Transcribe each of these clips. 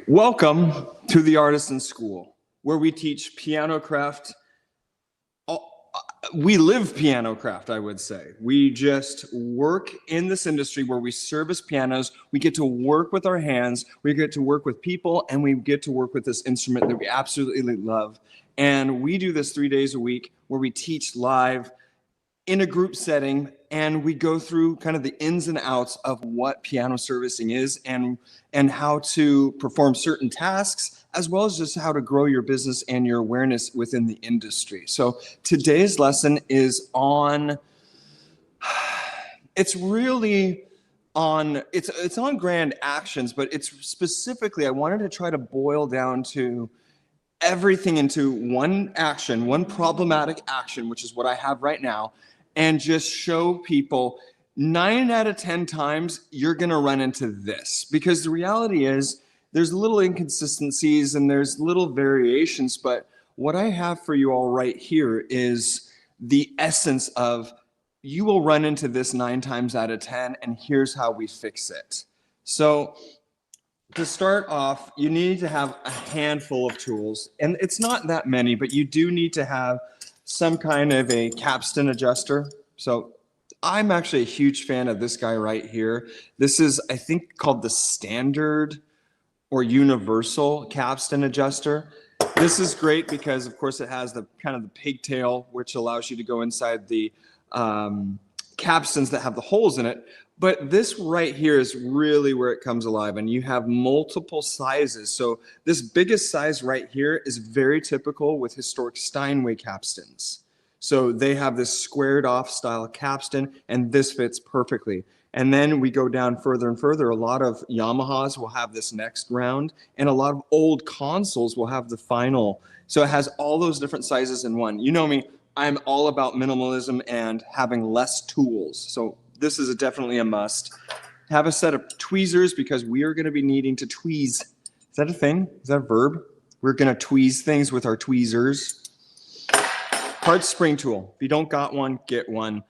Welcome to the Artisan School, where we teach Pianocraft. We live Pianocraft, I would say. We just work in this industry where we service pianos. We get to work with our hands. We get to work with people, and we get to work with this instrument that we absolutely love. And we do this 3 days a week where we teach live in a group setting, and we go through kind of the ins and outs of what piano servicing is and how to perform certain tasks, as well as just how to grow your business and your awareness within the industry. So today's lesson is on, it's on grand actions, but it's specifically, I wanted to try to boil down to everything into one action, one problematic action, which is what I have right now, and just show people 9 out of 10 times you're going to run into this. Because the reality is there's little inconsistencies and there's little variations, but what I have for you all right here is the essence of you will run into this 9 times out of 10, and here's how we fix it. So to start off, you need to have a handful of tools, and it's not that many, but you do need to have some kind of a Capstan adjuster. So I'm actually a huge fan of this guy right here. This is, I think, called the standard or universal Capstan adjuster. This is great because, of course, it has the kind of the pigtail, which allows you to go inside the capstans that have the holes in it. But this right here is really where it comes alive, and you have multiple sizes. So this biggest size right here is very typical with historic Steinway capstans. So they have this squared off style capstan, and this fits perfectly. And then we go down further and further. A lot of Yamahas will have this next round, and a lot of old consoles will have the final. So it has all those different sizes in one. You know me, I'm all about minimalism and having less tools. So this is definitely a must. Have a set of tweezers because we are going to be needing to tweeze. Is that a thing? Is that a verb? We're going to tweeze things with our tweezers. Hart Spring Tool. If you don't got one, get one.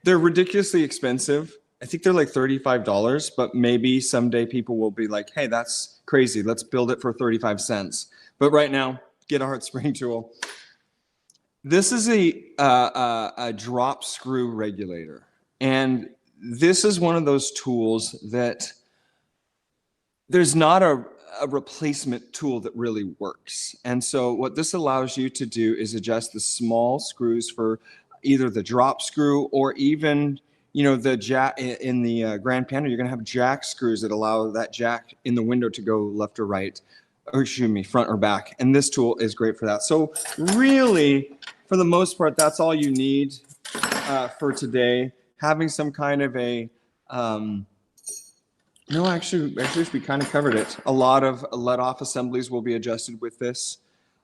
They're ridiculously expensive. I think they're like $35, but maybe someday people will be like, hey, that's crazy. Let's build it for 35 cents. But right now, get a Hart Spring Tool. This is a drop screw regulator. And this is one of those tools that there's not a replacement tool that really works. And so what this allows you to do is adjust the small screws for either the drop screw or even, you know, the jack in the grand piano. You're going to have jack screws that allow that jack in the window to go left or right, or excuse me, front or back. And this tool is great for that. So really, for the most part, that's all you need for today. Having some kind of a, no, actually, we kind of covered it. A lot of let-off assemblies will be adjusted with this.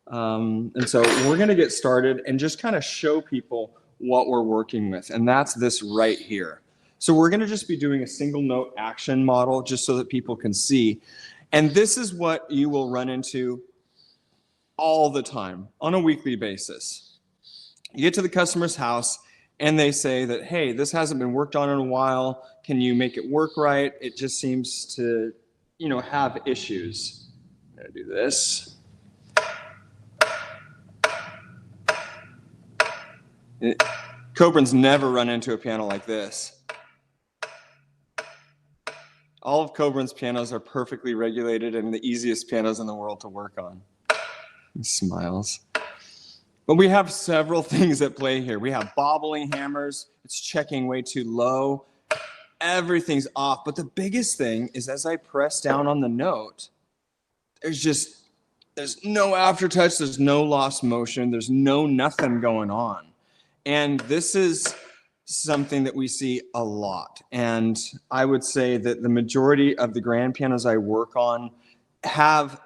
And so we're going to get started and just kind of show people what we're working with. And that's this right here. So we're going to just be doing a single note action model just so that people can see. And this is what you will run into all the time on a weekly basis. You get to the customer's house and they say that, hey, this hasn't been worked on in a while. Can you make it work right? It just seems to, you know, have issues. I'm going to do this. Coburn's never run into a piano like this. All of Coburn's pianos are perfectly regulated and the easiest pianos in the world to work on. He smiles. But we have several things at play here. We have bobbling hammers. It's checking way too low. Everything's off. But the biggest thing is as I press down on the note, there's no aftertouch. There's no lost motion. There's no nothing going on. And this is something that we see a lot. And I would say that the majority of the grand pianos I work on have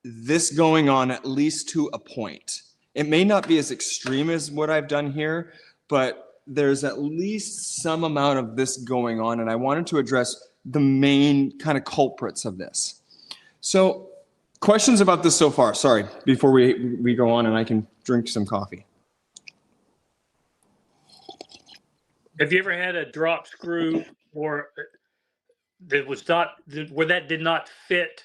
this going on at least to a point. It may not be as extreme as what I've done here, but there's at least some amount of this going on, and I wanted to address the main kind of culprits of this. So, questions about this so far? Sorry, before we go on and I can drink some coffee. Have you ever had a drop screw or that was not where that did not fit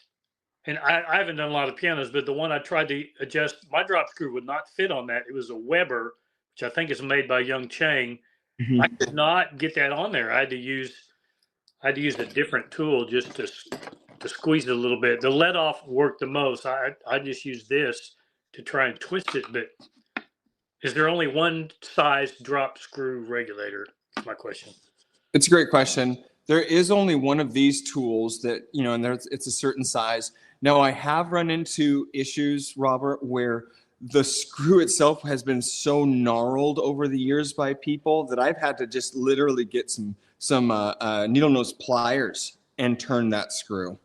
and I haven't done a lot of pianos, but the one I tried to adjust, my drop screw would not fit on that. It was a Weber, which I think is made by Young Chang. Mhm. I could not get that on there. I had to use a different tool just to squeeze it a little bit. The let off worked the most. I just used this to try and twist it. But is there only one size drop screw regulator? That's my question. It's a great question. There is only one of these tools that, and it's a certain size. Now, I have run into issues, Robert, where the screw itself has been so gnarled over the years by people that I've had to just literally get some needle nose pliers and turn that screw.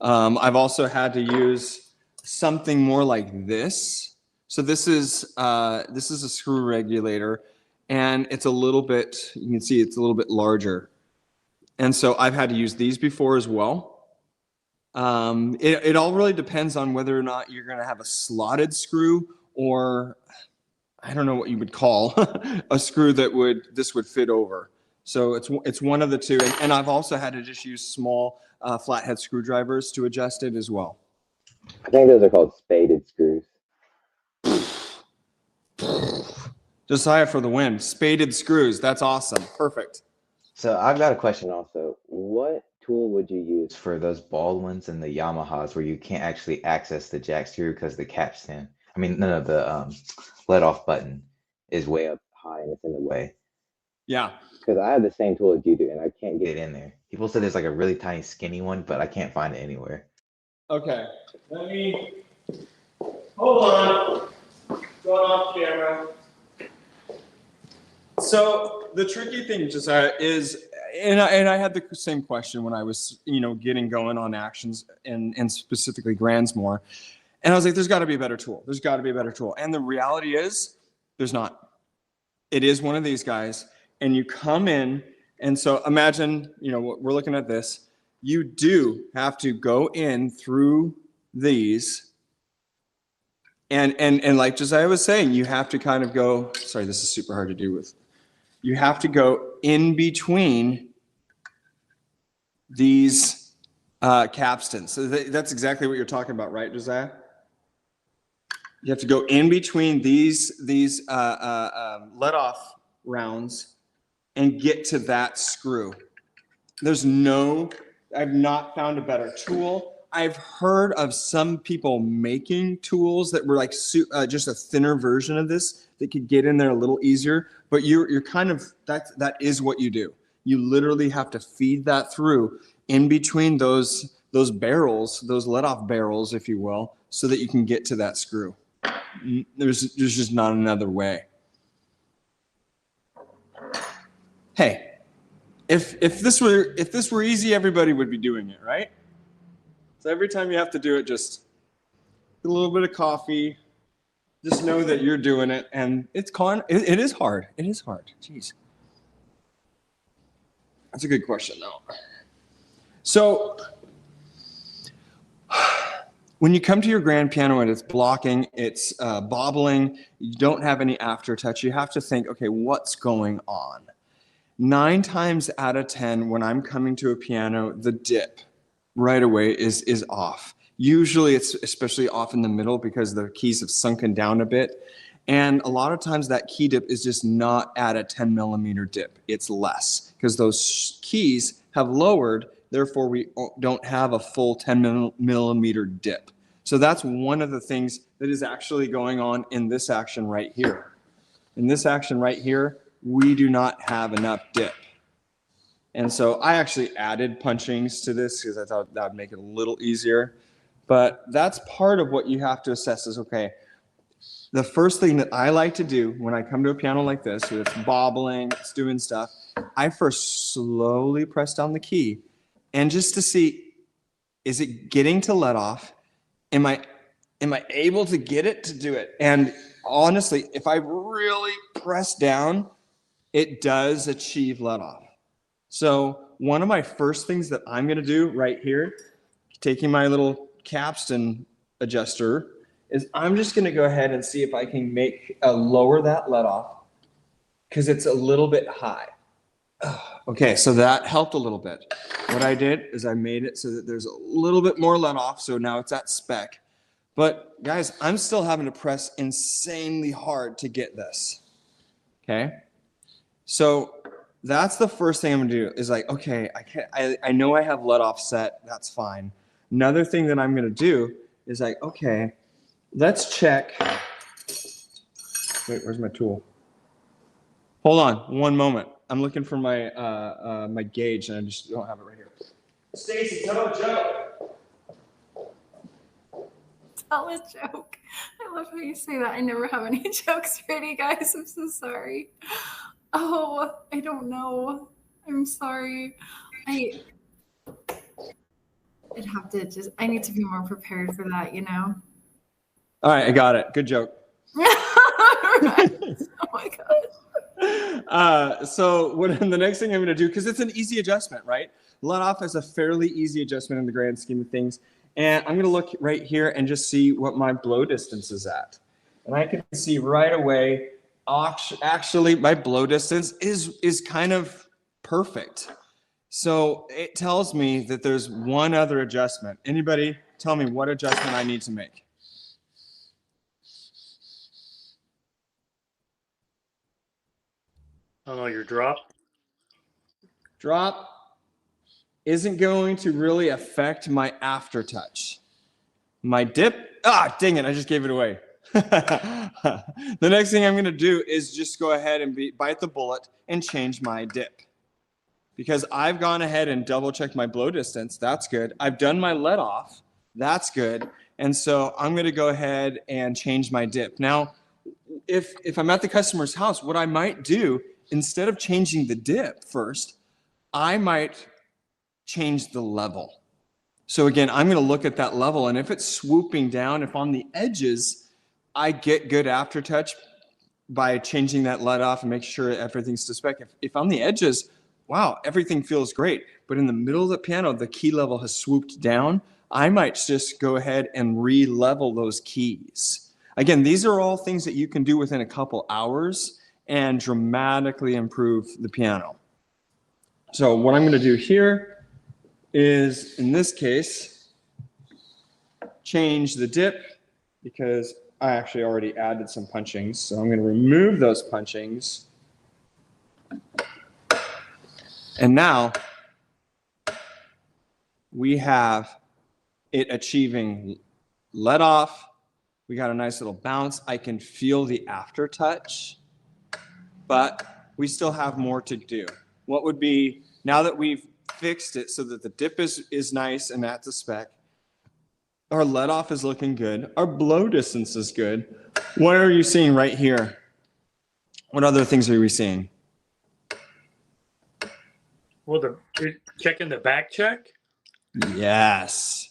I've also had to use something more like this. So this is a screw regulator, and it's a little bit, you can see it's a little bit larger. And so I've had to use these before as well. It all really depends on whether or not you're going to have a slotted screw, or I don't know what you would call a screw that this would fit over. So it's one of the two. And I've also had to just use small flathead screwdrivers to adjust it as well. I think those are called spaded screws. Josiah for the win. Spaded screws. That's awesome. Perfect. So I've got a question also. What tool would you use for those ball ones and the Yamahas where you can't actually access the jack screw because the capstan, the let off button is way up high and it's in the way? Yeah. Because I have the same tool as you do and I can't get it in there. People say there's like a really tiny skinny one, but I can't find it anywhere. Okay. Let me, hold on. Going off camera. So the tricky thing, Josiah, is, and I had the same question when I was, getting going on actions and specifically grands more. And I was like, there's got to be a better tool. There's got to be a better tool. And the reality is, there's not. It is one of these guys. And you come in, and so imagine, we're looking at this. You do have to go in through these. And like Josiah was saying, you have to kind of go, sorry, this is super hard to do with. You have to go in between these capstans. So that's exactly what you're talking about, right, Josiah? You have to go in between these let-off rounds and get to that screw. I've not found a better tool. I've heard of some people making tools that were like just a thinner version of this that could get in there a little easier, but you're kind of, that is what you do. You literally have to feed that through in between those barrels, those let-off barrels, if you will, so that you can get to that screw. There's just not another way. Hey, if this were easy, everybody would be doing it, right? So every time you have to do it, just a little bit of coffee. Just know that you're doing it, and it is hard. It is hard. Jeez. That's a good question, though. So when you come to your grand piano and it's blocking, it's bobbling, you don't have any aftertouch, you have to think, okay, what's going on? 9 times out of 10, when I'm coming to a piano, the dip right away is off. Usually it's especially off in the middle because the keys have sunken down a bit. And a lot of times that key dip is just not at a 10 millimeter dip. It's less because those keys have lowered. Therefore, we don't have a full 10 millimeter dip. So that's one of the things that is actually going on in this action right here. In this action right here, we do not have enough dip. And so I actually added punchings to this because I thought that would make it a little easier. But that's part of what you have to assess is, okay, the first thing that I like to do when I come to a piano like this, where it's bobbling, it's doing stuff, I first slowly press down the key. And just to see, is it getting to let off? Am I able to get it to do it? And honestly, if I really press down, it does achieve let off. So one of my first things that I'm going to do right here, taking my little Capstan Adjuster, is I'm just going to go ahead and see if I can lower that let off because it's a little bit high. Okay, so that helped a little bit. what I did is I made it so that there's a little bit more let off. So now it's at spec. But guys, I'm still having to press insanely hard to get this. Okay. So that's the first thing I'm gonna do is like, okay, I know I have let off set. That's fine. Another thing that I'm gonna do is like, okay, let's check. Wait, where's my tool? Hold on, one moment. I'm looking for my my gauge, and I just don't have it right here. Stacy, tell a joke. Tell a joke. I love how you say that. I never have any jokes ready, guys. I'm so sorry. Oh, I don't know. I'm sorry. I'd have to just, I need to be more prepared for that, you know? All right, I got it. Good joke. Oh my God. So the next thing I'm going to do, because it's an easy adjustment, right? Let off is a fairly easy adjustment in the grand scheme of things. And I'm going to look right here and just see what my blow distance is at. And I can see right away, actually, my blow distance is kind of perfect. So it tells me that there's one other adjustment. Anybody tell me what adjustment I need to make? I don't know, your drop? Drop isn't going to really affect my aftertouch. My dip, dang it, I just gave it away. The next thing I'm going to do is just go ahead and bite the bullet and change my dip. Because I've gone ahead and double checked my blow distance. That's good. I've done my let off. That's good. And so I'm going to go ahead and change my dip. Now, if I'm at the customer's house, what I might do, instead of changing the dip first, I might change the level. So again, I'm going to look at that level, and if it's swooping down, if on the edges, I get good aftertouch by changing that let off and make sure everything's to spec. If on the edges, wow, everything feels great, but in the middle of the piano, the key level has swooped down, I might just go ahead and re-level those keys. Again, these are all things that you can do within a couple hours and dramatically improve the piano. So what I'm going to do here is, in this case, change the dip, because I actually already added some punchings. So I'm going to remove those punchings. And now we have it achieving let off. We got a nice little bounce. I can feel the aftertouch, but we still have more to do. What would be, now that we've fixed it so that the dip is nice and at the spec, our let off is looking good, our blow distance is good. What are you seeing right here? What other things are we seeing? Well, you're checking the back check? Yes,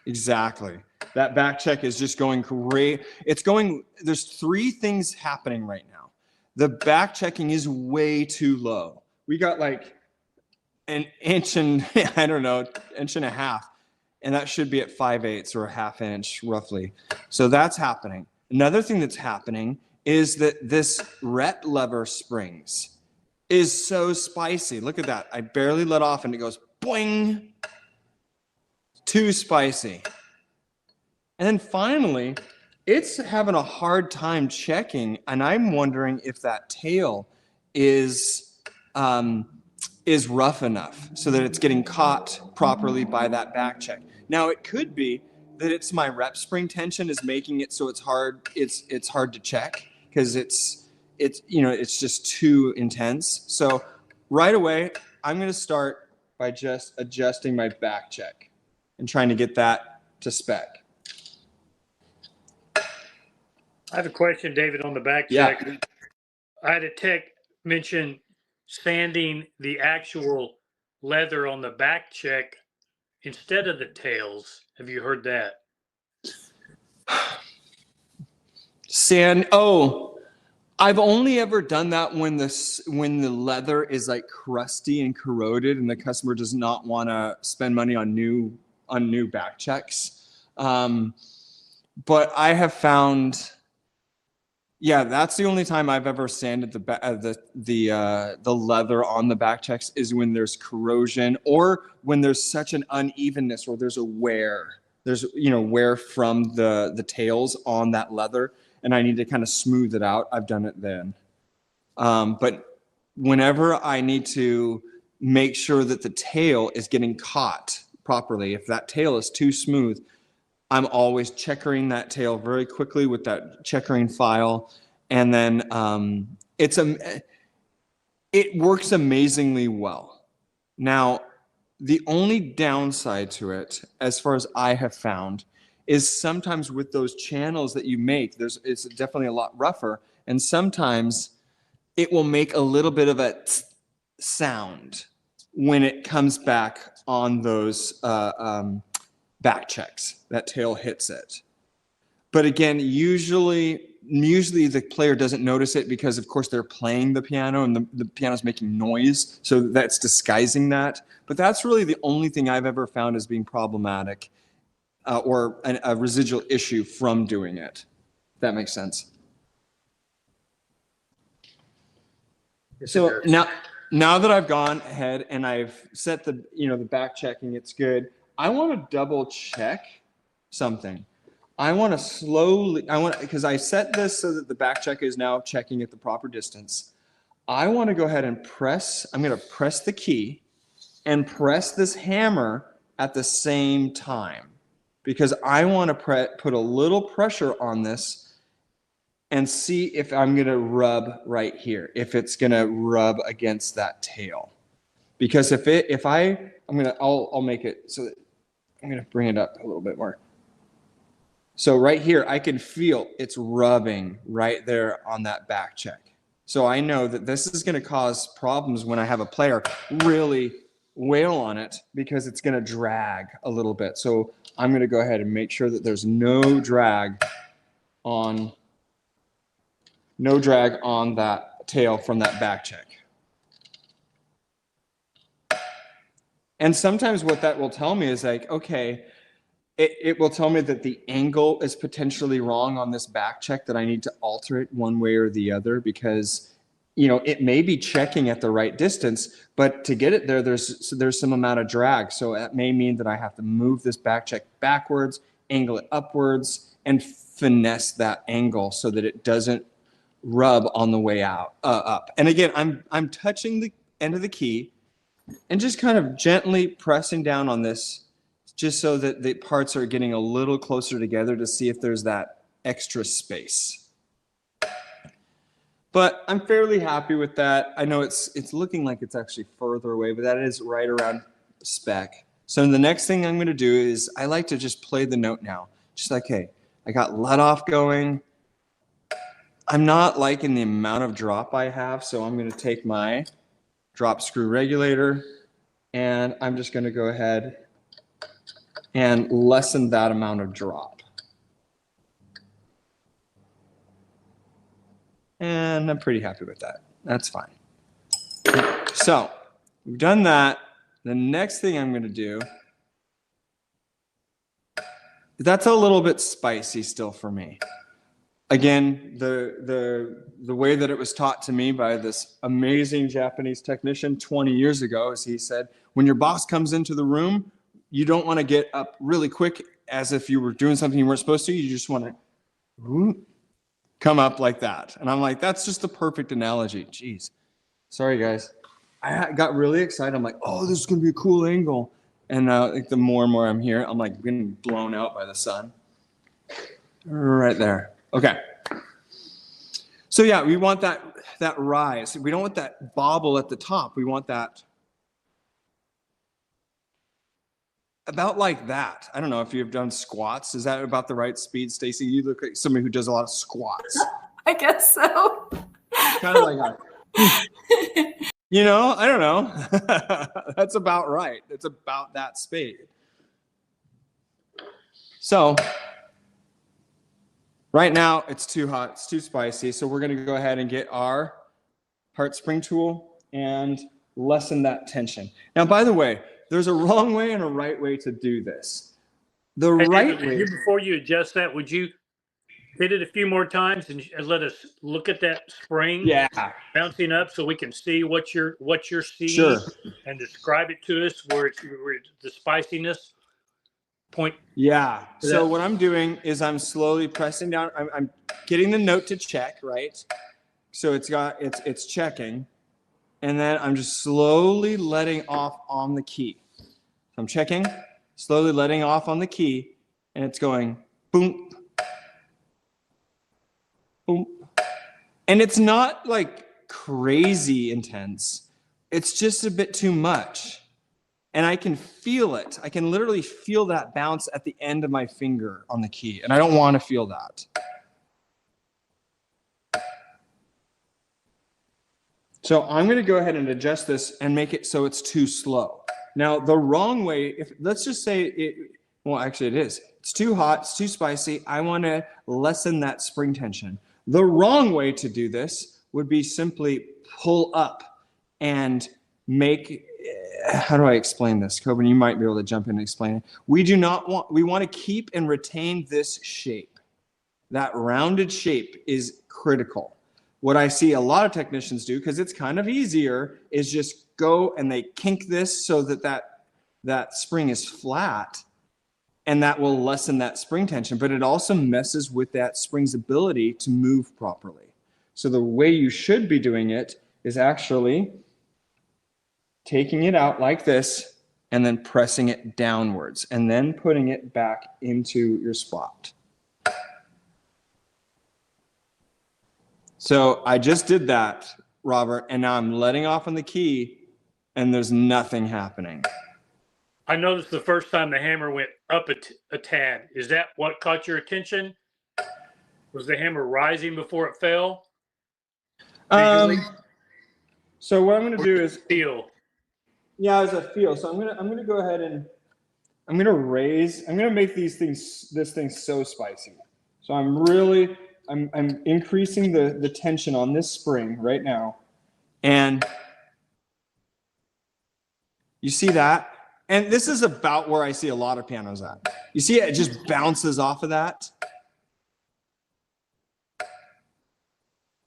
exactly. That back check is just going great. It's going, there's three things happening right now. The back checking is way too low. We got like an inch and, I don't know, inch and a half. And that should be at 5/8 or a ½ inch roughly. So that's happening. Another thing that's happening is that this ret lever springs is so spicy. Look at that. I barely let off and it goes boing. Too spicy. And then finally, it's having a hard time checking, and I'm wondering if that tail is rough enough so that it's getting caught properly by that back check. Now it could be that it's my rep spring tension is making it so it's hard to check because it's just too intense. So right away, I'm going to start by just adjusting my back check and trying to get that to spec. I have a question, David, on the back Yeah. check. I had a tech mention sanding the actual leather on the back check instead of the tails. Have you heard that? I've only ever done that when the leather is like crusty and corroded and the customer does not want to spend money on new back checks. But I have found Yeah, that's the only time I've ever sanded the leather on the back checks is when there's corrosion or when there's such an unevenness or there's a wear. There's wear from the tails on that leather, and I need to kind of smooth it out. I've done it then. But whenever I need to make sure that the tail is getting caught properly, if that tail is too smooth, I'm always checkering that tail very quickly with that checkering file. And then it works amazingly well. Now, the only downside to it, as far as I have found, is sometimes with those channels that you make, it's definitely a lot rougher. And sometimes it will make a little bit of a sound when it comes back on those back checks. That tail hits it. But again, usually the player doesn't notice it because, of course, they're playing the piano and the piano's making noise, so that's disguising that. But that's really the only thing I've ever found as being problematic or a residual issue from doing it. If that makes sense. So now that I've gone ahead and I've set the back checking, it's good. I want to double check something. Because I set this so that the back check is now checking at the proper distance. I want to go ahead and I'm going to press the key and press this hammer at the same time, because I want to put a little pressure on this and see if I'm going to rub right here, if it's going to rub against that tail. Because I'll make it so that I'm going to bring it up a little bit more. So right here, I can feel it's rubbing right there on that back check. So I know that this is going to cause problems when I have a player really wail on it, because it's going to drag a little bit. So I'm going to go ahead and make sure that there's no drag on that tail from that back check. And sometimes what that will tell me is like, okay, it will tell me that the angle is potentially wrong on this back check, that I need to alter it one way or the other, because it may be checking at the right distance, but to get it there, there's some amount of drag. So that may mean that I have to move this back check backwards, angle it upwards, and finesse that angle so that it doesn't rub on the way out up. And again, I'm touching the end of the key and just kind of gently pressing down on this, just so that the parts are getting a little closer together to see if there's that extra space. But I'm fairly happy with that. I know it's looking like it's actually further away, but that is right around spec. So the next thing I'm going to do is I like to just play the note now. Just like, hey, I got let off going. I'm not liking the amount of drop I have, so I'm going to take my drop screw regulator, and I'm just going to go ahead and lessen that amount of drop. And I'm pretty happy with that. That's fine. So we've done that. The next thing I'm going to do, that's a little bit spicy still for me. Again, the way that it was taught to me by this amazing Japanese technician 20 years ago is he said, when your boss comes into the room, you don't want to get up really quick as if you were doing something you weren't supposed to. You just want to come up like that. And I'm like, that's just the perfect analogy. Jeez. Sorry, guys. I got really excited. I'm like, oh, this is going to be a cool angle. And like the more and more I'm here, I'm like getting blown out by the sun. Right there. Okay. So yeah, we want that rise. We don't want that bobble at the top. We want that about like that. I don't know if you've done squats. Is that about the right speed, Stacy? You look like somebody who does a lot of squats. I guess so. Kind of like that. I don't know. That's about right. It's about that speed. So right now it's too hot. It's too spicy. So we're going to go ahead and get our Hart Spring Tool and lessen that tension. Now, by the way, there's a wrong way and a right way to do this. The right way. Before you adjust that, would you hit it a few more times and let us look at that spring Yeah. bouncing up so we can see what you're seeing Sure. and describe it to us where it's the spiciness point. Yeah. So That- what I'm doing is I'm slowly pressing down. I'm getting the note to check, right? So it's checking, and then I'm just slowly letting off on the key. I'm checking, slowly letting off on the key, and it's going boom, boom. And it's not like crazy intense. It's just a bit too much. And I can feel it. I can literally feel that bounce at the end of my finger on the key. And I don't want to feel that. So I'm going to go ahead and adjust this and make it so it's too slow. Now, the wrong way, let's just say well, actually it is. It's too hot, it's too spicy. I want to lessen that spring tension. The wrong way to do this would be simply pull up and make, how do I explain this? Coben, you might be able to jump in and explain it. We want to keep and retain this shape. That rounded shape is critical. What I see a lot of technicians do, because it's kind of easier, is just go and they kink this so that spring is flat, and that will lessen that spring tension, but it also messes with that spring's ability to move properly. So the way you should be doing it is actually taking it out like this and then pressing it downwards and then putting it back into your spot. So I just did that, Robert, and now I'm letting off on the key and there's nothing happening. I noticed the first time the hammer went up a tad. Is that what caught your attention? Was the hammer rising before it fell? So what I'm going to do is feel. Yeah, as a feel. So I'm gonna go ahead and I'm gonna make this thing so spicy. So I'm increasing the tension on this spring right now. And you see that? And this is about where I see a lot of pianos at. You see it just bounces off of that.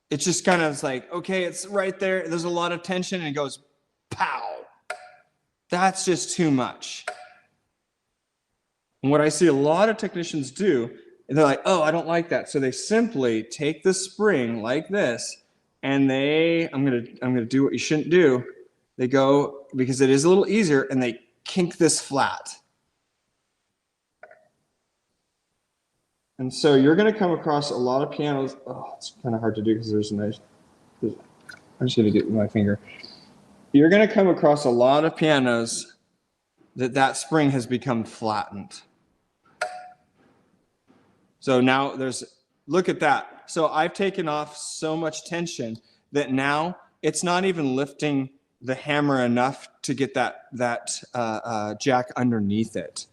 It's just kind of like, okay, it's right there. There's a lot of tension and it goes pow. That's just too much. And what I see a lot of technicians do, and they're like, oh, I don't like that. So they simply take the spring like this, and I'm gonna do what you shouldn't do. They go, because it is a little easier, and they kink this flat. And so you're gonna come across a lot of pianos. Oh, it's kind of hard to do because I'm just gonna get my finger. You're going to come across a lot of pianos that spring has become flattened. So now look at that. So I've taken off so much tension that now it's not even lifting the hammer enough to get that jack underneath it.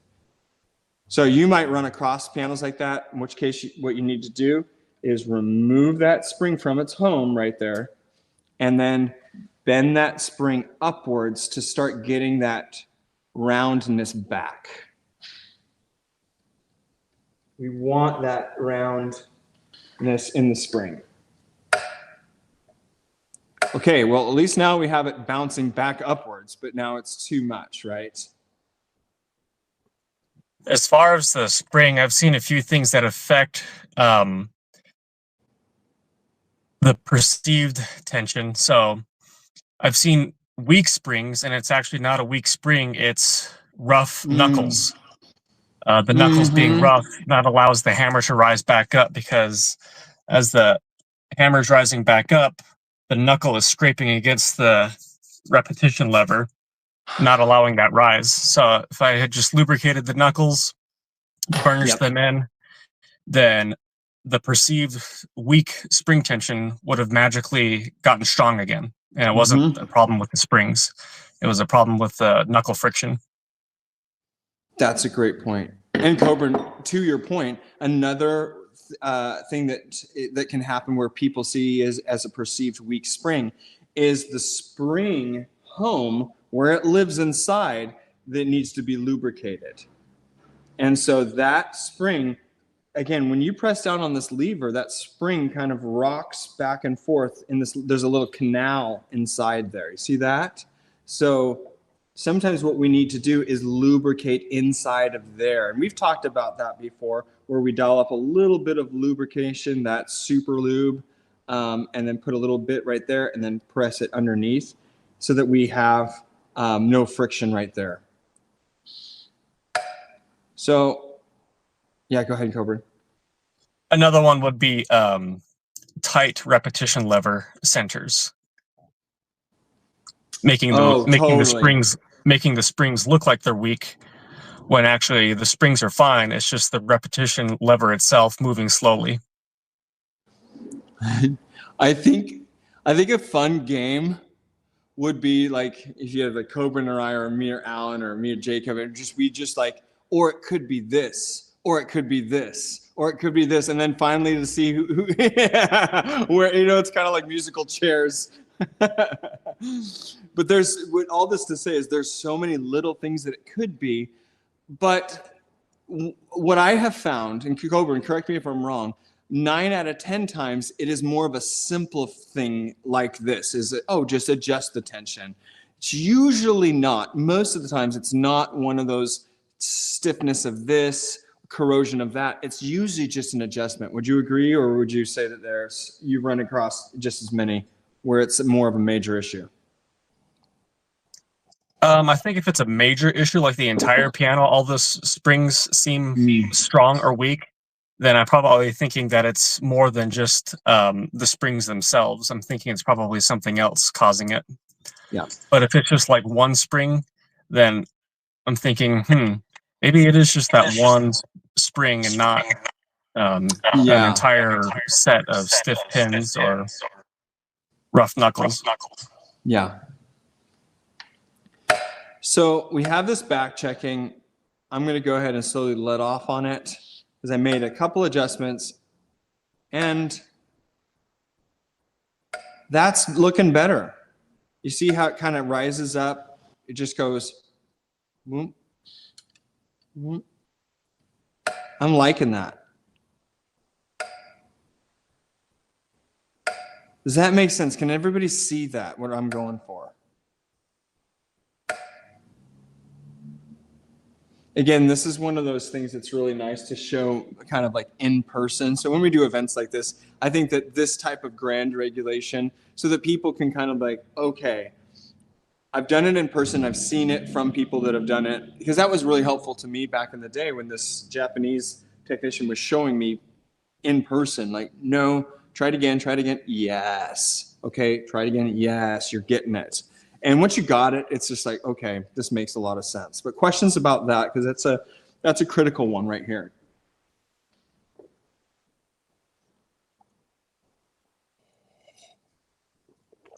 So you might run across pianos like that, in which case what you need to do is remove that spring from its home right there, and then bend that spring upwards to start getting that roundness back. We want that roundness in the spring. Okay, well, at least now we have it bouncing back upwards, but now it's too much, right? As far as the spring, I've seen a few things that affect the perceived tension. So I've seen weak springs, and it's actually not a weak spring. It's rough knuckles. The knuckles being rough, that allows the hammer to rise back up, because as the hammer's rising back up, the knuckle is scraping against the repetition lever, not allowing that rise. So if I had just lubricated the knuckles, burnished them in, then the perceived weak spring tension would have magically gotten strong again. And it wasn't a problem with the springs. It was a problem with the knuckle friction. That's a great point. And Coburn, to your point, another thing that can happen where people see as a perceived weak spring is the spring home where it lives inside that needs to be lubricated. And so that spring again, when you press down on this lever, that spring kind of rocks back and forth in this. There's a little canal inside there. You see that? So sometimes what we need to do is lubricate inside of there. And we've talked about that before, where we dial up a little bit of lubrication, that super lube, and then put a little bit right there and then press it underneath so that we have no friction right there. So yeah, go ahead, Coburn. Another one would be tight repetition lever centers, making the springs look like they're weak when actually the springs are fine. It's just the repetition lever itself moving slowly. I think a fun game would be like if you have a Coburn or I or me or Alan or me or Jacob, we just like, or it could be this, or it could be this, or it could be this, and then finally to see who where, you know, it's kind of like musical chairs. But there's, what all this to say is there's so many little things that it could be, but what I have found, and Coburn, correct me if I'm wrong, 9 out of 10 times it is more of a simple thing like this, is it, oh, just adjust the tension. It's usually not. Most of the times it's not one of those stiffness of this, corrosion of that. It's usually just an adjustment. Would you agree, or would you say that you've run across just as many where it's more of a major issue? I think if it's a major issue, like the entire piano, all the springs seem strong or weak, then I'm probably thinking that it's more than just the springs themselves. I'm thinking it's probably something else causing it. Yeah. But if it's just like one spring, then I'm thinking, maybe it is just that one spring and not an entire set of stiff pins or rough knuckles. Yeah. So we have this back checking. I'm going to go ahead and slowly let off on it because I made a couple adjustments and that's looking better. You see how it kind of rises up? It just goes, whoop, whoop. I'm liking that. Does that make sense? Can everybody see that, what I'm going for? Again, this is one of those things that's really nice to show kind of like in person. So when we do events like this, I think that this type of grand regulation, so that people can kind of like, okay, I've done it in person. I've seen it from people that have done it, because that was really helpful to me back in the day when this Japanese technician was showing me in person, like, no, try it again, try it again. Yes. Okay. Try it again. Yes. You're getting it. And once you got it, it's just like, okay, this makes a lot of sense. But questions about that, because that's a critical one right here.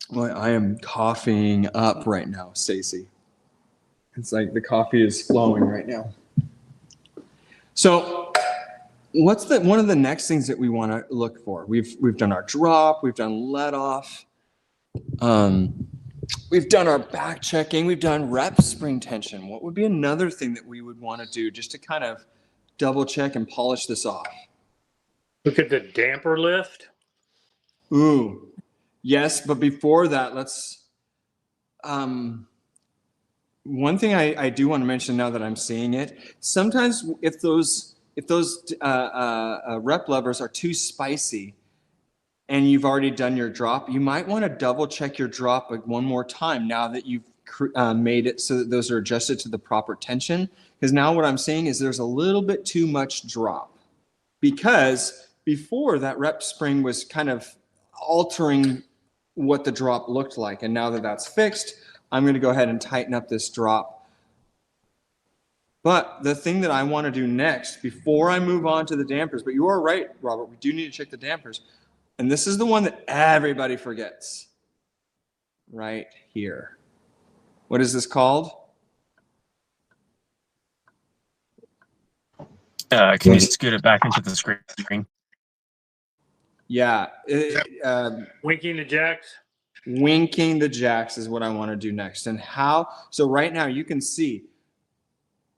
Well, I am coughing up right now, Stacy. It's like the coffee is flowing right now. So what's one of the next things that we want to look for? We've done our drop, we've done let off. We've done our back checking. We've done rep spring tension. What would be another thing that we would want to do just to kind of double check and polish this off? Look at the damper lift. Ooh, yes. But before that, let's, one thing I do want to mention now that I'm seeing it, sometimes if those rep levers are too spicy, and you've already done your drop, you might want to double check your drop like one more time now that you've made it so that those are adjusted to the proper tension. Because now what I'm seeing is there's a little bit too much drop, because before that rep spring was kind of altering what the drop looked like. And now that that's fixed, I'm going to go ahead and tighten up this drop. But the thing that I want to do next, before I move on to the dampers, but you are right, Robert, we do need to check the dampers. And this is the one that everybody forgets. Right here. What is this called? Can you scoot it back into the screen? Yeah. Winking the jacks? Winking the jacks is what I want to do next. And how? So right now you can see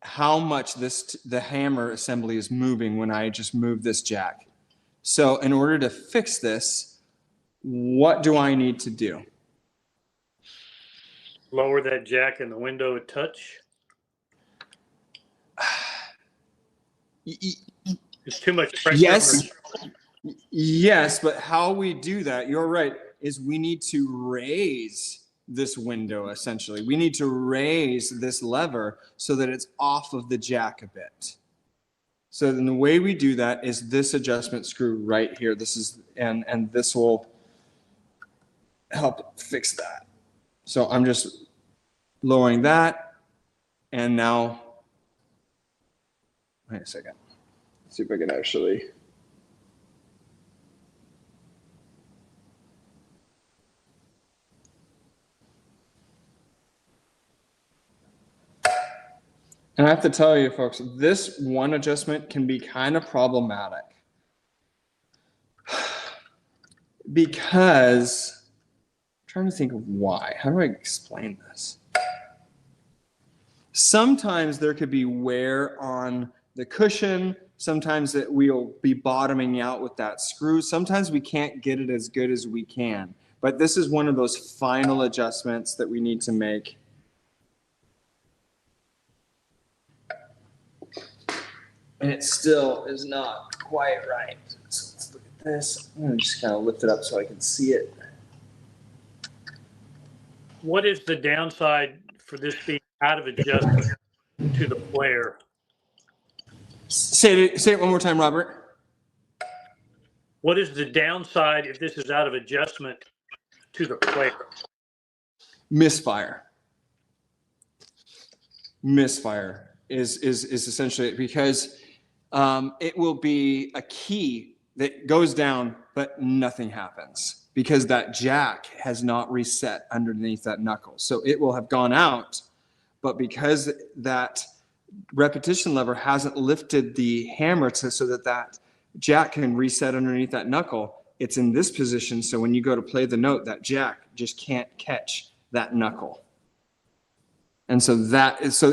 how much the hammer assembly is moving when I just move this jack. So in order to fix this, what do I need to do? Lower that jack in the window a touch. It's too much pressure. Yes, but how we do that, you're right, is we need to raise this window, essentially. We need to raise this lever so that it's off of the jack a bit. So then the way we do that is this adjustment screw right here. This is, and this will help fix that. So I'm just lowering that, and now, wait a second. Let's see if I can actually. And I have to tell you, folks, this one adjustment can be kind of problematic because I'm trying to think of why. How do I explain this? Sometimes there could be wear on the cushion. Sometimes we'll be bottoming out with that screw. Sometimes we can't get it as good as we can. But this is one of those final adjustments that we need to make. And it still is not quite right. So let's look at this. I'm going to just kind of lift it up so I can see it. What is the downside for this being out of adjustment to the player? Say it one more time, Robert. What is the downside if this is out of adjustment to the player? Misfire. Misfire is essentially it, because it will be a key that goes down, but nothing happens because that jack has not reset underneath that knuckle. So it will have gone out, but because that repetition lever hasn't lifted the hammer so that jack can reset underneath that knuckle, it's in this position. So when you go to play the note, that jack just can't catch that knuckle. And so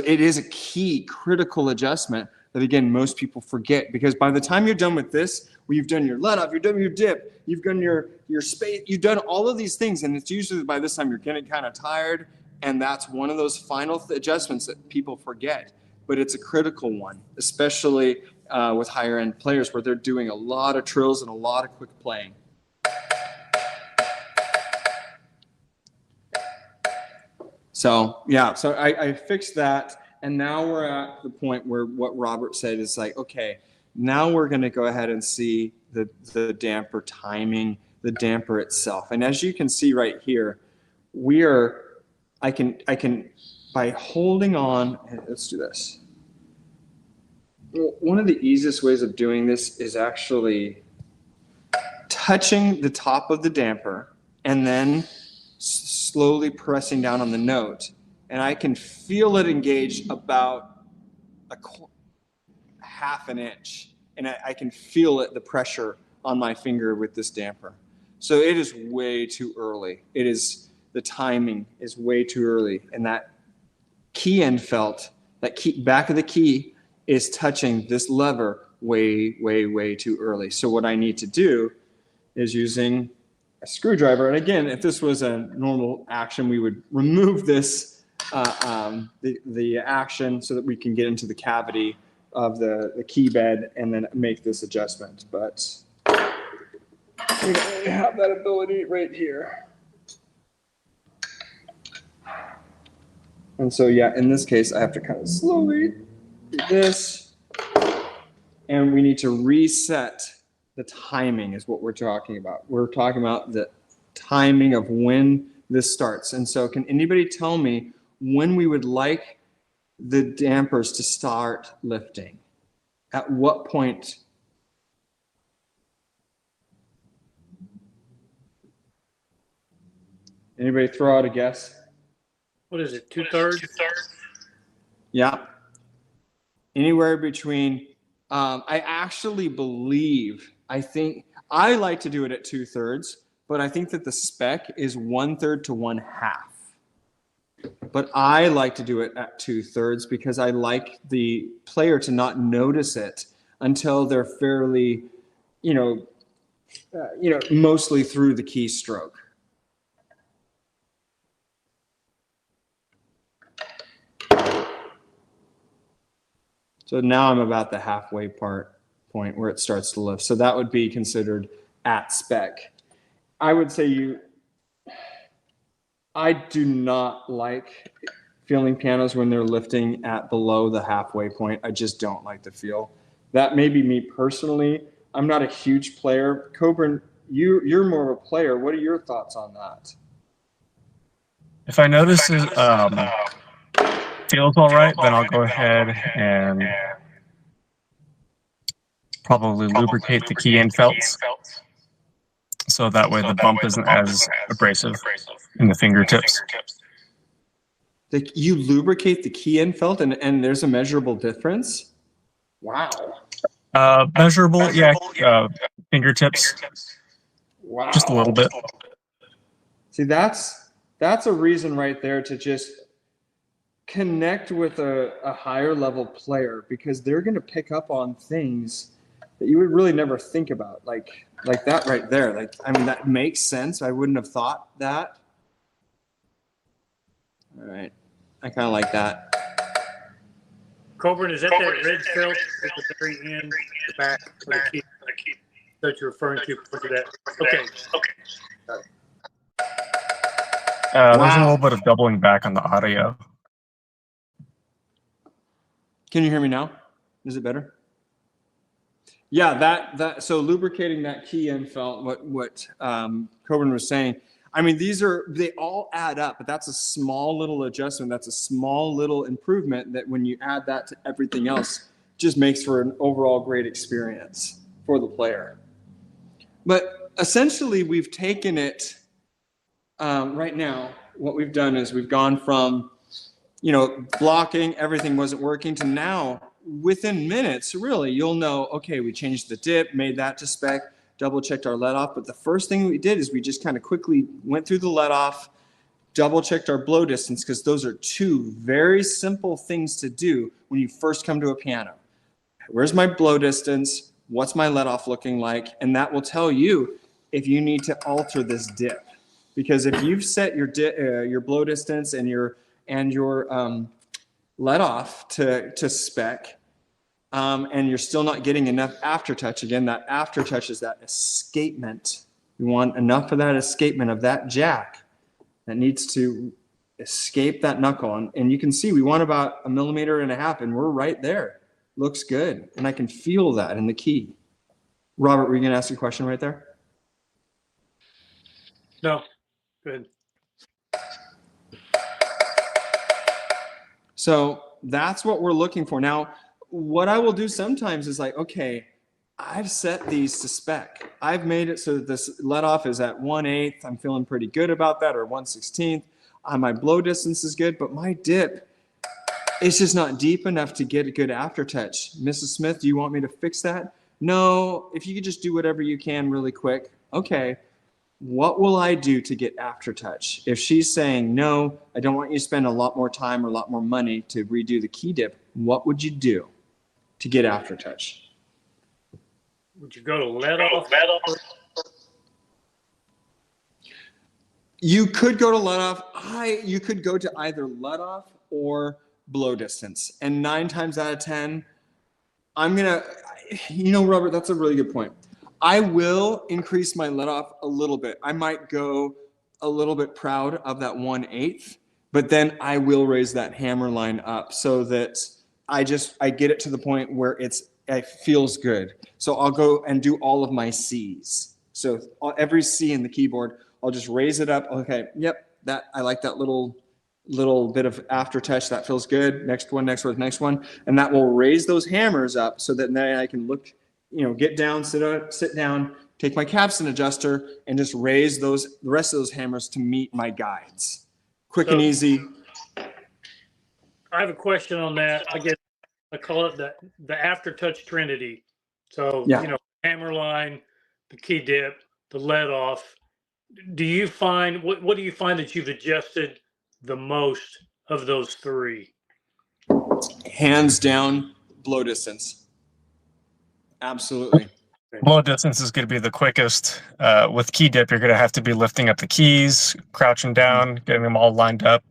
it is a key critical adjustment that, again, most people forget, because by the time you're done with this, well, you've done your let off, you've done your dip, you've done your space, you've done all of these things, and it's usually by this time you're getting kind of tired, and that's one of those final adjustments that people forget. But it's a critical one, especially with higher end players where they're doing a lot of trills and a lot of quick playing. So yeah, so I fixed that, and now we're at the point where what Robert said is like, okay, now we're going to go ahead and see the damper timing, the damper itself. And as you can see right here, I can by holding on, let's do this. One of the easiest ways of doing this is actually touching the top of the damper and then slowly pressing down on the note, and I can feel it engage about half an inch, and I can feel the pressure on my finger with this damper. So it is way too early. The timing is way too early, and that key end felt, that key back of the key is touching this lever way, way, way too early. So what I need to do is using a screwdriver, and again, if this was a normal action, we would remove this, the action, so that we can get into the cavity of the key bed and then make this adjustment. But we don't really have that ability right here. And so, yeah, in this case, I have to kind of slowly do this, and we need to reset. The timing is what we're talking about. We're talking about the timing of when this starts. And so can anybody tell me when we would like the dampers to start lifting? At what point? Anybody throw out a guess? What is it, 2/3? Yeah. Anywhere between, I actually believe, I think, I like to do it at 2/3, but I think that the spec is 1/3 to 1/2. But I like to do it at 2/3 because I like the player to not notice it until they're fairly, mostly through the keystroke. So now I'm about the halfway point where it starts to lift. So that would be considered at spec. I would say I do not like feeling pianos when they're lifting at below the halfway point. I just don't like the feel. That may be me personally. I'm not a huge player. Coburn, you're more of a player. What are your thoughts on that? If I notice it feels all right, then I'll go ahead and probably lubricate the key in felts. So that way the bump isn't as abrasive in the fingertips. You lubricate the key in felt and there's a measurable difference? Wow. Measurable, yeah. Fingertips. Wow. Just a little bit. See, that's a reason right there to just connect with a higher level player, because they're going to pick up on things that you would really never think about, like that right there. Like, I mean, that makes sense. I wouldn't have thought that. All right. I kind of like that. Coburn, is that red felt at the very end, the back of the key that you're referring to? Look at that. Okay. There's a little bit of doubling back on the audio. Can you hear me now? Is it better? Yeah, so lubricating that key in felt, what Coburn was saying. I mean, they all add up, but that's a small little adjustment. That's a small little improvement that when you add that to everything else, just makes for an overall great experience for the player. But essentially, we've taken it right now. What we've done is we've gone from, blocking, everything wasn't working, to now within minutes, really, you'll know, okay, we changed the dip, made that to spec, double checked our let off. But the first thing we did is we just kind of quickly went through the let off, double checked our blow distance, because those are two very simple things to do when you first come to a piano. Where's my blow distance? What's my let off looking like? And that will tell you if you need to alter this dip. Because if you've set your blow distance and your let off to spec, and you're still not getting enough aftertouch, again, that aftertouch is that escapement. You want enough of that escapement of that jack that needs to escape that knuckle. And you can see we want about 1.5 millimeters, and we're right there. Looks good. And I can feel that in the key. Robert, were you going to ask a question right there? No. Good. So that's what we're looking for. Now, what I will do sometimes is like, okay, I've set these to spec. I've made it so that this let off is at 1/8. I'm feeling pretty good about that, or 1/16. My blow distance is good, but my dip is just not deep enough to get a good aftertouch. Mrs. Smith, do you want me to fix that? No, if you could just do whatever you can really quick. Okay, what will I do to get aftertouch? If she's saying, no, I don't want you to spend a lot more time or a lot more money to redo the key dip, what would you do to get aftertouch? Would you go to let off? You could go to let off. You could go to either let off or blow distance. And 9 times out of 10, Robert, that's a really good point. I will increase my let off a little bit. I might go a little bit proud of that 1/8, but then I will raise that hammer line up so that I get it to the point where it feels good. So I'll go and do all of my C's. So every C in the keyboard, I'll just raise it up. Okay, yep, I like that little bit of aftertouch. That feels good. Next one. And that will raise those hammers up so that then I can look, get down, sit down, take my Capstan Adjuster, and just raise the rest of those hammers to meet my guides. Quick and easy. I have a question on that. I guess I call it the aftertouch trinity. So, hammer line, the key dip, the let off. Do you find, what do you find that you've adjusted the most of those three? Hands down, blow distance. Absolutely. Blow distance is going to be the quickest. With key dip, you're going to have to be lifting up the keys, crouching down, getting them all lined up.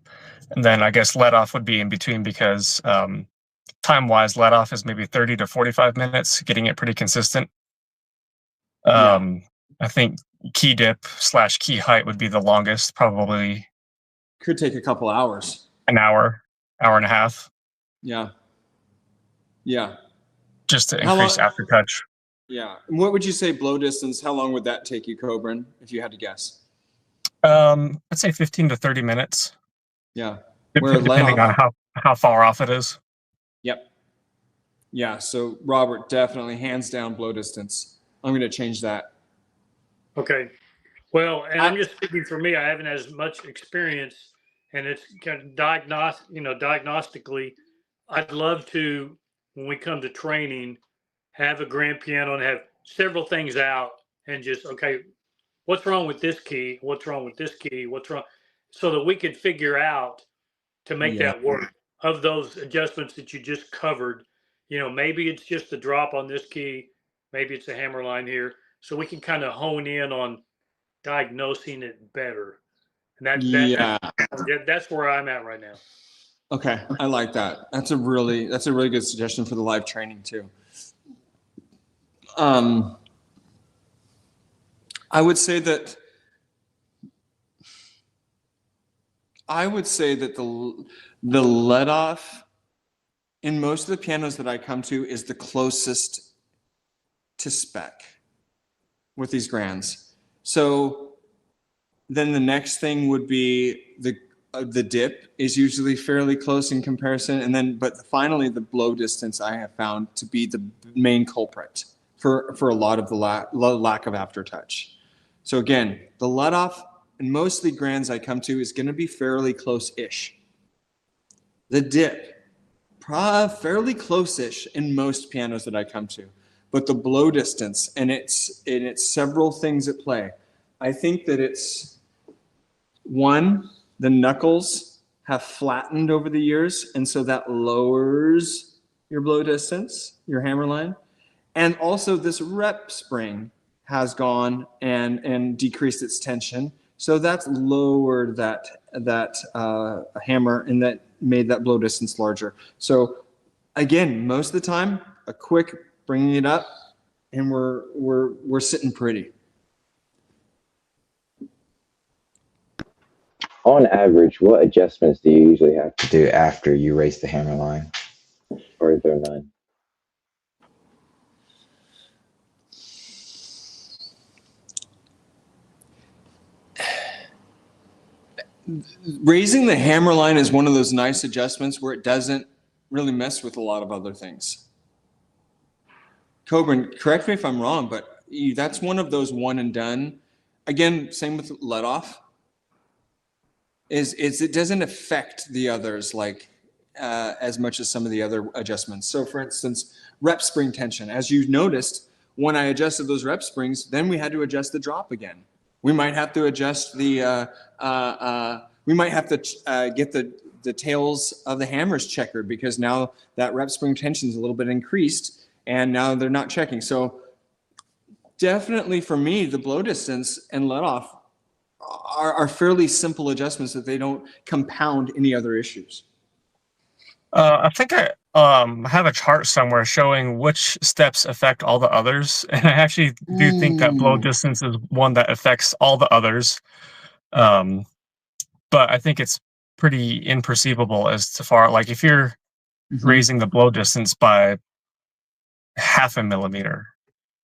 And then I guess let off would be in between because time-wise, let off is maybe 30 to 45 minutes, getting it pretty consistent. I think key dip / key height would be the longest, probably. Could take a couple hours. An hour and a half. Yeah. Just to increase aftertouch. Yeah. And what would you say blow distance? How long would that take you, Coburn, if you had to guess? I'd say 15 to 30 minutes. Yeah. Depending on how far off it is. Yep. Yeah. So Robert, definitely hands down blow distance. I'm going to change that. Okay. Well, and I'm just speaking for me. I haven't as much experience, and it's kind of diagnostically. I'd love to, when we come to training, have a grand piano and have several things out and just, okay, what's wrong with this key? What's wrong with this key? What's wrong? So that we can figure out to make that work of those adjustments that you just covered. Maybe it's just a drop on this key. Maybe it's a hammer line here. So we can kind of hone in on diagnosing it better. And that's where I'm at right now. Okay. I like that. That's a really good suggestion for the live training too. I would say that the let off in most of the pianos that I come to is the closest to spec with these grands. So then the next thing would be the dip is usually fairly close in comparison, but finally the blow distance I have found to be the main culprit for a lot of the lack of aftertouch. So again, the let off and mostly grands I come to is going to be fairly close-ish. The dip, fairly close-ish in most pianos that I come to, but the blow distance and it's several things at play. I think that it's one, the knuckles have flattened over the years, and so that lowers your blow distance, your hammer line. And also this rep spring has gone and decreased its tension. So that's lowered that hammer and that made that blow distance larger. So again, most of the time, a quick bringing it up and we're sitting pretty. On average, what adjustments do you usually have to do after you raise the hammer line? Or is there none? Raising the hammer line is one of those nice adjustments where it doesn't really mess with a lot of other things. Coburn, correct me if I'm wrong, but that's one of those one and done. Again, same with let off. Is it doesn't affect the others like as much as some of the other adjustments. So for instance, rep spring tension, as you noticed, when I adjusted those rep springs, then we had to adjust the drop again. We might have to adjust the, we might have to get the tails of the hammers checkered because now that rep spring tension is a little bit increased and now they're not checking. So definitely for me, the blow distance and let off are fairly simple adjustments that they don't compound any other issues. I think I have a chart somewhere showing which steps affect all the others, and I actually do think that blow distance is one that affects all the others. But I think it's pretty imperceivable as to far, like if you're raising the blow distance by 0.5 millimeter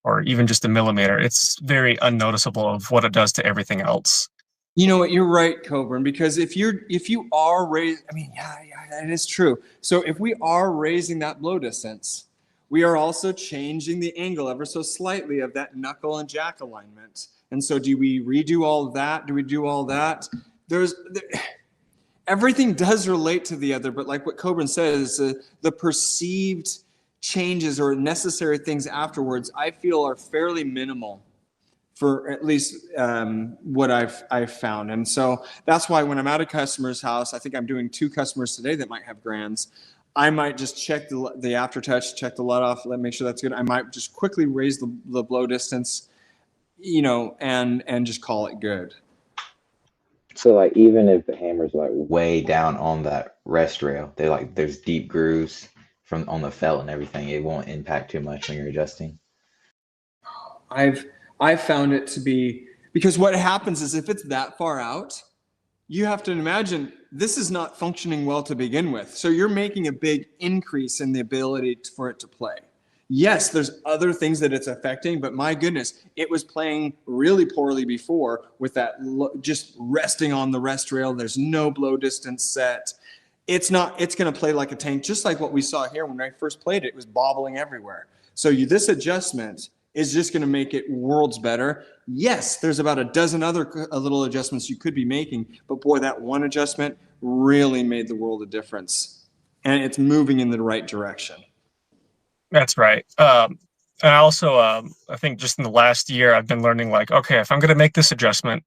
or even just 1 millimeter, it's very unnoticeable of what it does to everything else. You know what? You're right, Coburn, because if you are raising, I mean, yeah, it is true. So if we are raising that blow distance, we are also changing the angle ever so slightly of that knuckle and jack alignment. And so do we redo all of that? Do we do all that? Everything does relate to the other, but like what Coburn says, the perceived changes or necessary things afterwards, I feel are fairly minimal for at least what I've found. And so that's why when I'm at a customer's house, I think I'm doing 2 customers today that might have grands. I might just check the aftertouch, check the let off, make sure that's good. I might just quickly raise the blow distance, and just call it good. So like even if the hammer's like way down on that rest rail, there's deep grooves from on the felt and everything, it won't impact too much when you're adjusting. I've found it to be, because what happens is if it's that far out, you have to imagine this is not functioning well to begin with. So you're making a big increase in the ability for it to play. Yes, there's other things that it's affecting, but my goodness, it was playing really poorly before with that just resting on the rest rail. There's no blow distance set. It's going to play like a tank, just like what we saw here when I first played it. It was bobbling everywhere. So this adjustment is just going to make it worlds better. Yes, there's about a dozen other little adjustments you could be making, but boy, that one adjustment really made the world of difference. And it's moving in the right direction. That's right. And I also, I think just in the last year, I've been learning like, okay, if I'm going to make this adjustment,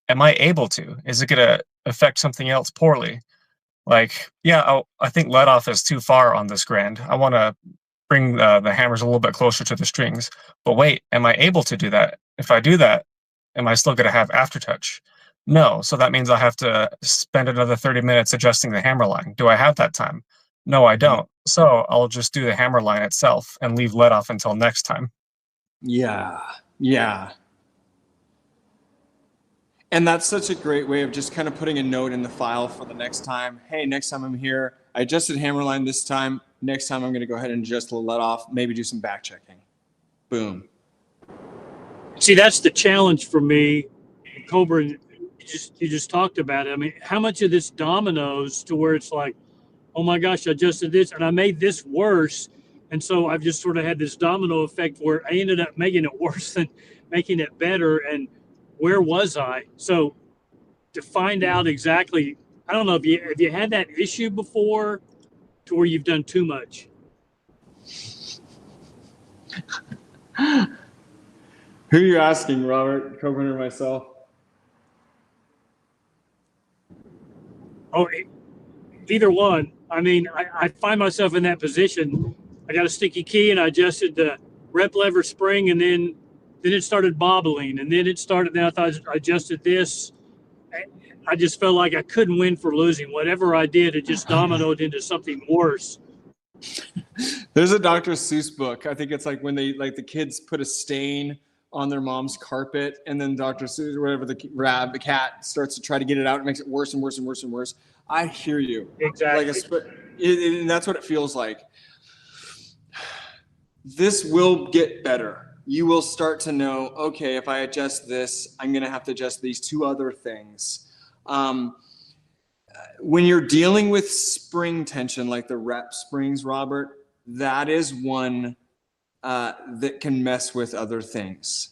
am I able to? Is it going to affect something else poorly? Like, yeah, I think let off is too far on this grand. I want to bring the hammers a little bit closer to the strings. But wait, am I able to do that? If I do that, am I still going to have aftertouch? No. So that means I have to spend another 30 minutes adjusting the hammer line. Do I have that time? No, I don't. So I'll just do the hammer line itself and leave let off until next time. Yeah. And that's such a great way of just kind of putting a note in the file for the next time. Hey, next time I'm here, I adjusted hammer line this time. Next time I'm going to go ahead and adjust the let off, maybe do some back checking. Boom. See, that's the challenge for me, Cobra. You just talked about it. I mean, how much of this dominoes to where it's like, oh my gosh, I adjusted this and I made this worse. And so I've just sort of had this domino effect where I ended up making it worse than making it better. And where was I? So to find out exactly, I don't know if you had that issue before to where you've done too much. Who are you asking, Robert, Coburn, or myself? Oh, either one. I mean, I find myself in that position. I got a sticky key and I adjusted the rep lever spring, and then it started bobbling, and then I thought I adjusted this. I just felt like I couldn't win for losing. Whatever I did, it just dominoed into something worse. There's a Dr. Seuss book. I think it's like when the kids put a stain on their mom's carpet, and then Dr. Seuss or whatever, the cat starts to try to get it out. It makes it worse and worse and worse and worse. I hear you. Exactly. And that's what it feels like. This will get better. You will start to know, okay, if I adjust this, I'm going to have to adjust these 2 other things. When you're dealing with spring tension, like the rep springs, Robert, that is one that can mess with other things.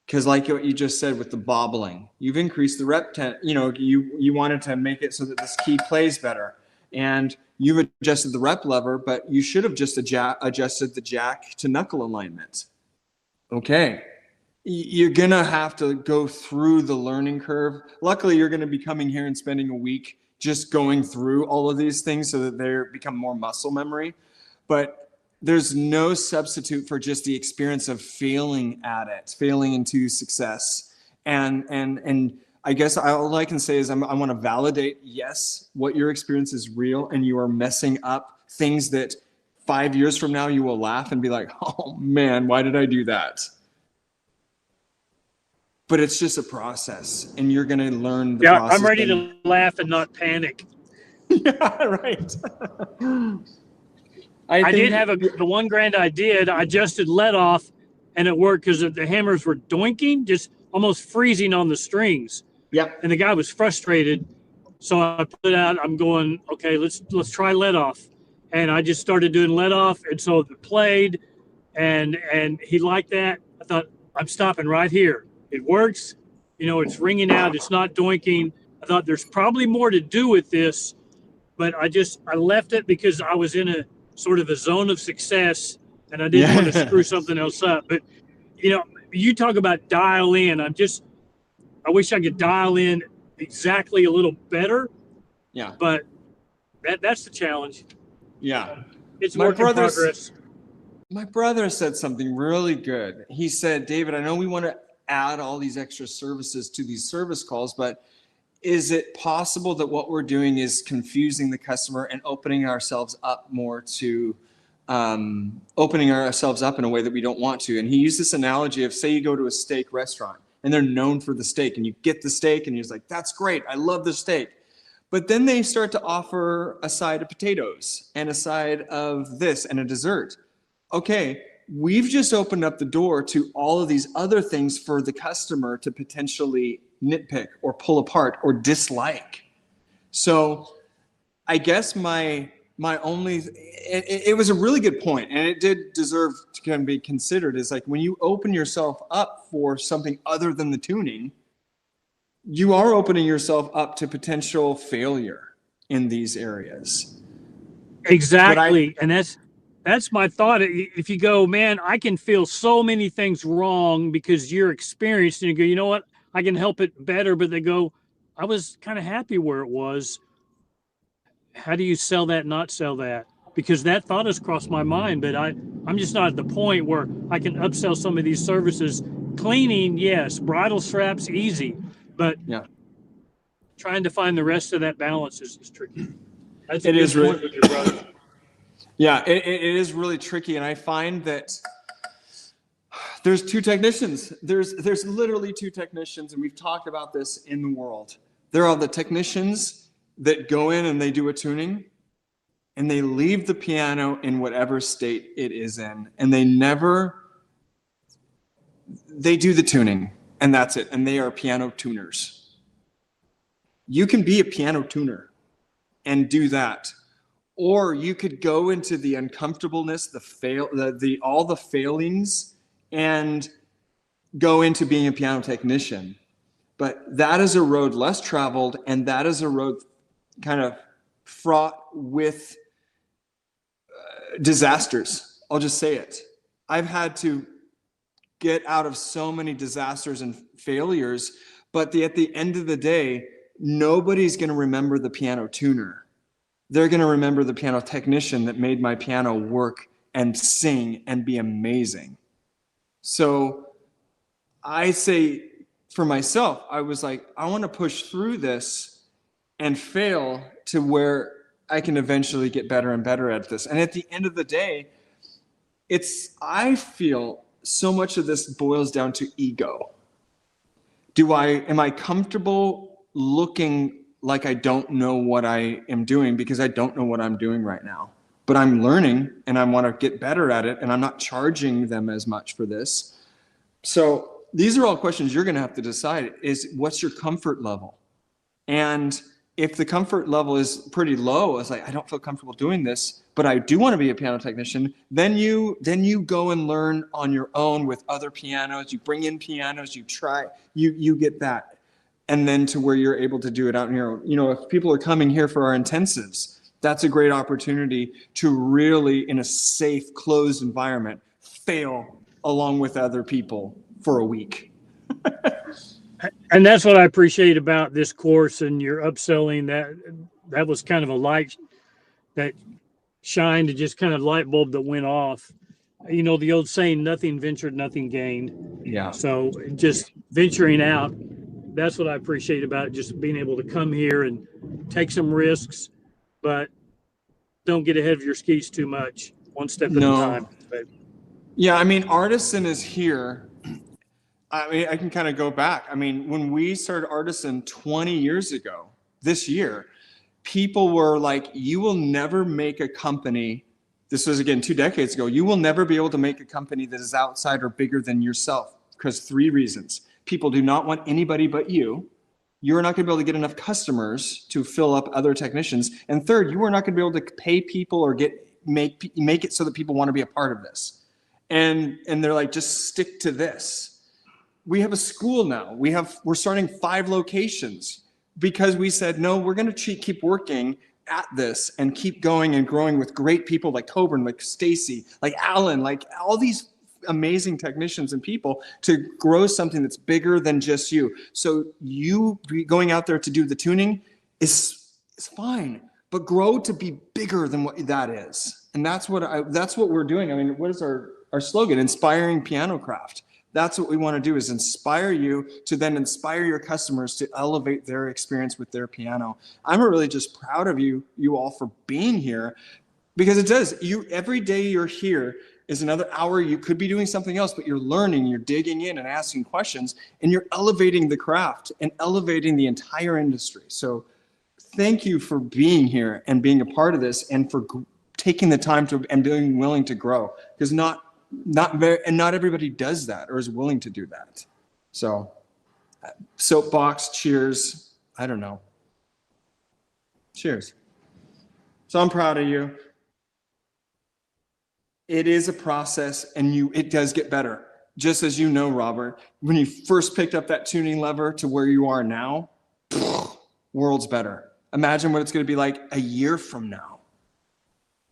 Because like what you just said with the bobbling, you've increased the rep, you wanted to make it so that this key plays better. And you've adjusted the rep lever, but you should have just adjusted the jack to knuckle alignment. Okay. You're going to have to go through the learning curve. Luckily, you're going to be coming here and spending a week just going through all of these things so that they become more muscle memory. But there's no substitute for just the experience of failing at it, failing into success. And I guess all I can say is I want to validate, yes, what your experience is real, and you are messing up things that 5 years from now you will laugh and be like, oh man, why did I do that? But it's just a process, and you're going to learn the process. I'm ready to laugh and not panic. Yeah, right. I did have the one grand I did. I adjusted let off, and it worked because the hammers were doinking, just almost freezing on the strings. Yep. And the guy was frustrated, so I put it out. I'm going, okay, let's try let off, and I just started doing let off, and so it played, and he liked that. I thought, I'm stopping right here. It works. It's ringing out. It's not doinking. I thought there's probably more to do with this, but I left it because I was in a sort of a zone of success, and I didn't want to screw something else up. But you talk about dial in. I wish I could dial in exactly a little better. Yeah. But that's the challenge. Yeah. It's work in progress. My brother said something really good. He said, David, I know we want to add all these extra services to these service calls, but is it possible that what we're doing is confusing the customer and opening ourselves up more to opening ourselves up in a way that we don't want to? And he used this analogy of, say you go to a steak restaurant and they're known for the steak, and you get the steak and he's like, that's great, I love the steak. But then they start to offer a side of potatoes and a side of this and a dessert. Okay, we've just opened up the door to all of these other things for the customer to potentially nitpick or pull apart or dislike. So I guess my only, it was a really good point, and it did deserve to kind of be considered, is like when you open yourself up for something other than the tuning, you are opening yourself up to potential failure in these areas. Exactly. And that's my thought. If you go, man, I can feel so many things wrong because you're experienced, and you go, you know what, I can help it better. But they go, I was kind of happy where it was. How do you sell that, not sell that? Because that thought has crossed my mind, but I'm just not at the point where I can upsell some of these services. Cleaning, yes. Bridle straps, easy. But yeah, trying to find the rest of that balance is tricky. That's a good point with your brother. Yeah, it is really tricky, and I find that there's two technicians. There's literally two technicians, and we've talked about this in the world. There are the technicians that go in and they do a tuning, and they leave the piano in whatever state it is in, and they do the tuning, and that's it, and they are piano tuners. You can be a piano tuner and do that. Or you could go into the uncomfortableness, all the failings, and go into being a piano technician. But that is a road less traveled, and that is a road kind of fraught with disasters. I'll just say it. I've had to get out of so many disasters and failures, but at the end of the day, nobody's going to remember the piano tuner. They're going to remember the piano technician that made my piano work and sing and be amazing. So I say for myself, I was like, I want to push through this and fail to where I can eventually get better and better at this. And at the end of the day, I feel so much of this boils down to ego. Am I comfortable looking like I don't know what I am doing, because I don't know what I'm doing right now, but I'm learning and I want to get better at it, and I'm not charging them as much for this. So these are all questions you're going to have to decide, is what's your comfort level? And if the comfort level is pretty low, it's like, I don't feel comfortable doing this, but I do want to be a piano technician, then you go and learn on your own with other pianos, you bring in pianos, you try, you get that. And then to where you're able to do it out in your own. You know, if people are coming here for our intensives, that's a great opportunity to really, in a safe, closed environment, fail along with other people for a week. And that's what I appreciate about this course and your upselling. That was kind of a light that shined, just kind of light bulb that went off. You know, the old saying, nothing ventured, nothing gained. Yeah. So just venturing out, that's what I appreciate about it, just being able to come here and take some risks, but don't get ahead of your skis too much, one step at a time. But yeah, I mean, Artisan is here. I mean, I can kind of go back. I mean, when we started Artisan 20 years ago, this year, people were like, you will never make a company. This was, again, 2 decades ago. You will never be able to make a company that is outside or bigger than yourself, because 3 reasons. People do not want anybody but you. You're not going to be able to get enough customers to fill up other technicians. And third, you are not going to be able to pay people or make it so that people want to be a part of this. And they're like, just stick to this. We have a school now. We're starting 5 locations because we said, no, we're going to keep working at this and keep going and growing with great people like Coburn, like Stacy, like Alan, like all these amazing technicians and people to grow something that's bigger than just you. So you going out there to do the tuning is fine, but grow to be bigger than what that is. And that's what we're doing. I mean, what is our slogan? Inspiring Pianocraft. That's what we want to do, is inspire you to then inspire your customers to elevate their experience with their piano. I'm really just proud of you all for being here, because it does. Every day you're here is another hour. You could be doing something else, but you're learning, you're digging in and asking questions, and you're elevating the craft and elevating the entire industry. So thank you for being here and being a part of this, and for taking the time to and being willing to grow, because not everybody does that or is willing to do that. So soapbox, cheers. I don't know. Cheers. So I'm proud of you. It is a process, and it does get better. Just as you know, Robert, when you first picked up that tuning lever to where you are now, world's better. Imagine what it's going to be like a year from now.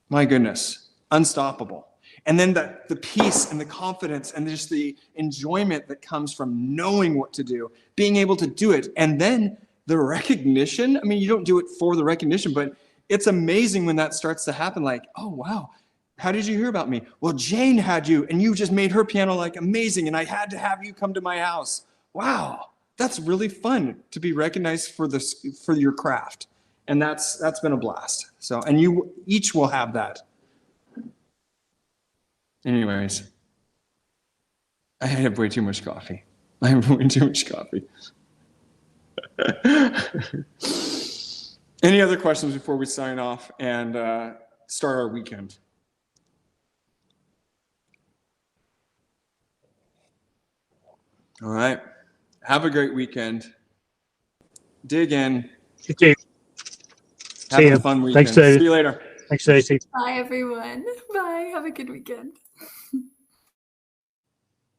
My goodness, unstoppable. And then the peace and the confidence and just the enjoyment that comes from knowing what to do, being able to do it. And then the recognition. I mean, you don't do it for the recognition, but it's amazing when that starts to happen. Like, oh, wow, how did you hear about me? Well, Jane had you, and you just made her piano like amazing, and I had to have you come to my house. Wow, that's really fun to be recognized for your craft. And that's been a blast. So, and you each will have that. Anyways, I have way too much coffee. Any other questions before we sign off and start our weekend? All right. Have a great weekend. Dig in. Okay. Have a fun weekend. Thanks, David. See you later. Thanks, Stacey. Bye, everyone. Bye. Have a good weekend.